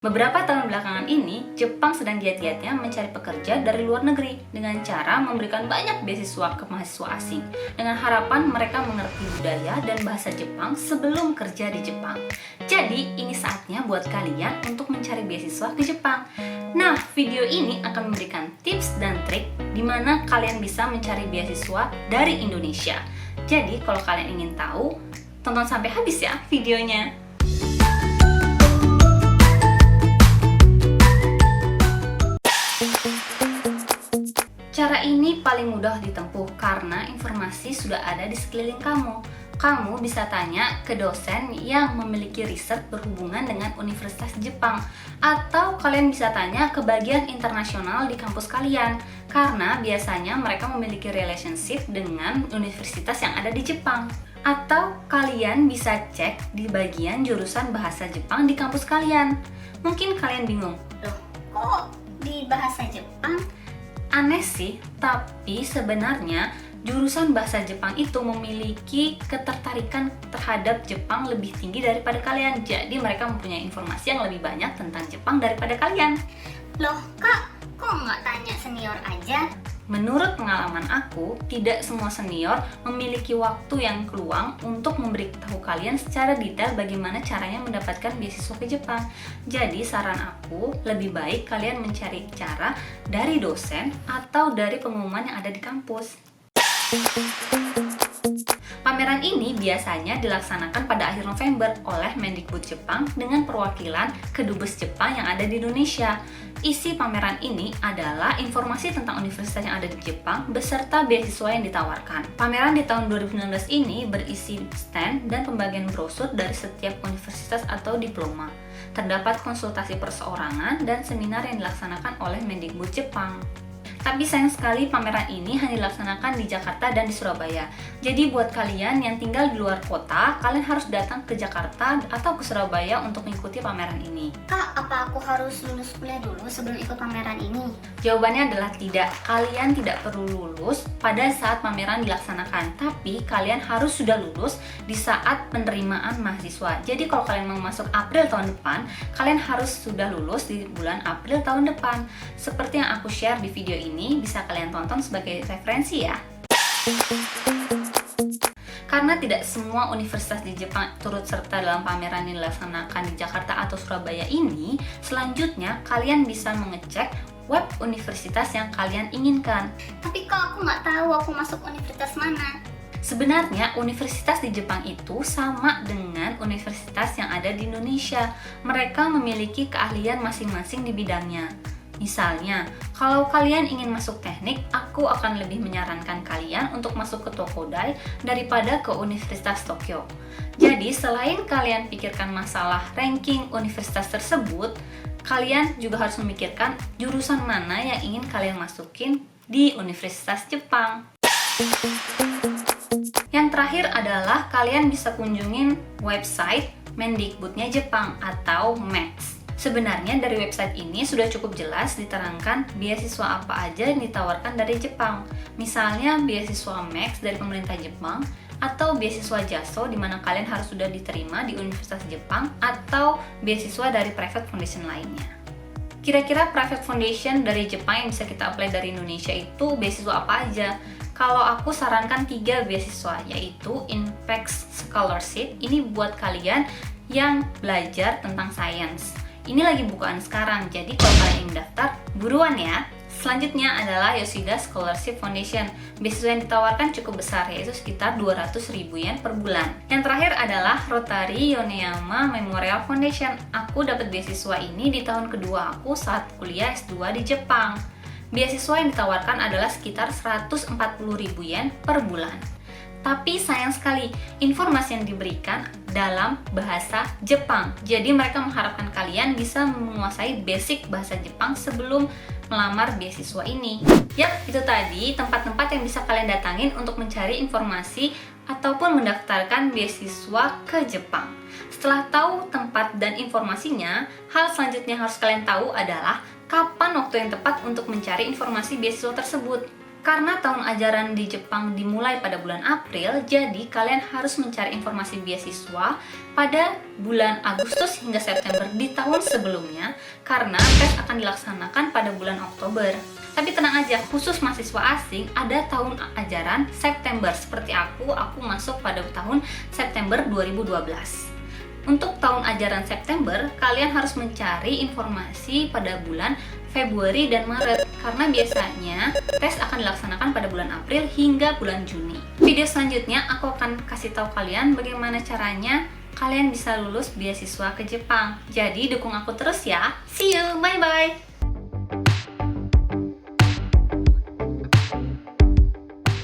Beberapa tahun belakangan ini, Jepang sedang giat-giatnya mencari pekerja dari luar negeri dengan cara memberikan banyak beasiswa ke mahasiswa asing dengan harapan mereka mengerti budaya dan bahasa Jepang sebelum kerja di Jepang. Jadi, ini saatnya buat kalian untuk mencari beasiswa ke Jepang. Nah, video ini akan memberikan tips dan trik di mana kalian bisa mencari beasiswa dari Indonesia. Jadi, kalau kalian ingin tahu, tonton sampai habis ya videonya. Cara ini paling mudah ditempuh karena informasi sudah ada di sekeliling kamu. Kamu bisa tanya ke dosen yang memiliki riset berhubungan dengan Universitas Jepang, atau kalian bisa tanya ke bagian internasional di kampus kalian, karena biasanya mereka memiliki relationship dengan universitas yang ada di Jepang. Atau kalian bisa cek di bagian jurusan bahasa Jepang di kampus kalian. Mungkin kalian bingung, Loh, kok di bahasa Jepang? Aneh sih, tapi sebenarnya jurusan bahasa Jepang itu memiliki ketertarikan terhadap Jepang lebih tinggi daripada kalian. Jadi mereka mempunyai informasi yang lebih banyak tentang Jepang daripada kalian. Loh, Kak, kok nggak tanya senior aja? Menurut pengalaman aku, tidak semua senior memiliki waktu yang luang untuk memberitahu kalian secara detail bagaimana caranya mendapatkan beasiswa ke Jepang. Jadi saran aku, lebih baik kalian mencari cara dari dosen atau dari pengumuman yang ada di kampus. Pameran ini biasanya dilaksanakan pada akhir November oleh Mendikbud Jepang dengan perwakilan Kedubes Jepang yang ada di Indonesia. Isi pameran ini adalah informasi tentang universitas yang ada di Jepang beserta beasiswa yang ditawarkan. Pameran di tahun 2019 ini berisi stand dan pembagian brosur dari setiap universitas atau diploma. Terdapat konsultasi perseorangan dan seminar yang dilaksanakan oleh Mendikbud Jepang. Tapi sayang sekali pameran ini hanya dilaksanakan di Jakarta dan di Surabaya. Jadi buat kalian yang tinggal di luar kota, kalian harus datang ke Jakarta atau ke Surabaya untuk mengikuti pameran ini. Kak, apa aku harus lulus kuliah dulu sebelum ikut pameran ini? Jawabannya adalah tidak. Kalian tidak perlu lulus pada saat pameran dilaksanakan, tapi kalian harus sudah lulus di saat penerimaan mahasiswa. Jadi kalau kalian mau masuk April tahun depan, kalian harus sudah lulus di bulan April tahun depan. Seperti yang aku share di video ini, bisa kalian tonton sebagai referensi ya. Karena tidak semua universitas di Jepang turut serta dalam pameran yang dilaksanakan di Jakarta atau Surabaya ini, selanjutnya kalian bisa mengecek web universitas yang kalian inginkan. Tapi kok aku nggak tahu aku masuk universitas mana? Sebenarnya universitas di Jepang itu sama dengan universitas yang ada di Indonesia. Mereka memiliki keahlian masing-masing di bidangnya. Misalnya, kalau kalian ingin masuk teknik, aku akan lebih menyarankan kalian untuk masuk ke Tokodai daripada ke Universitas Tokyo. Jadi, selain kalian pikirkan masalah ranking universitas tersebut, kalian juga harus memikirkan jurusan mana yang ingin kalian masukin di Universitas Jepang. Yang terakhir adalah kalian bisa kunjungin website Mendikbudnya Jepang atau MEX. Sebenarnya dari website ini sudah cukup jelas diterangkan beasiswa apa aja yang ditawarkan dari Jepang. Misalnya beasiswa MEX dari pemerintah Jepang, atau beasiswa JASO di mana kalian harus sudah diterima di Universitas Jepang, atau beasiswa dari private foundation lainnya. Kira-kira private foundation dari Jepang yang bisa kita apply dari Indonesia itu beasiswa apa aja? Kalau aku sarankan 3 beasiswa, yaitu INPEX Scholarship. Ini buat kalian yang belajar tentang sains. Ini lagi bukaan sekarang, jadi kalau kalian ingin daftar, buruan ya. Selanjutnya adalah Yoshida Scholarship Foundation. Beasiswa yang ditawarkan cukup besar, yaitu sekitar 200.000 yen per bulan. Yang terakhir adalah Rotary Yoneyama Memorial Foundation. Aku dapat beasiswa ini di tahun kedua aku saat kuliah S2 di Jepang. Beasiswa yang ditawarkan adalah sekitar 140.000 yen per bulan. Tapi sayang sekali, informasi yang diberikan dalam bahasa Jepang. Jadi mereka mengharapkan kalian bisa menguasai basic bahasa Jepang sebelum melamar beasiswa ini. Yap, itu tadi tempat-tempat yang bisa kalian datangin untuk mencari informasi ataupun mendaftarkan beasiswa ke Jepang. Setelah tahu tempat dan informasinya, hal selanjutnya yang harus kalian tahu adalah kapan waktu yang tepat untuk mencari informasi beasiswa tersebut. Karena tahun ajaran di Jepang dimulai pada bulan April, jadi kalian harus mencari informasi beasiswa pada bulan Agustus hingga September di tahun sebelumnya, karena tes akan dilaksanakan pada bulan Oktober. Tapi tenang aja, khusus mahasiswa asing ada tahun ajaran September. Seperti aku masuk pada tahun September 2012. Untuk tahun ajaran September, kalian harus mencari informasi pada bulan Februari dan Maret, karena biasanya tes akan dilaksanakan pada bulan April hingga bulan Juni. Video selanjutnya aku akan kasih tahu kalian bagaimana caranya kalian bisa lulus beasiswa ke Jepang. Jadi dukung aku terus ya. See you, bye bye.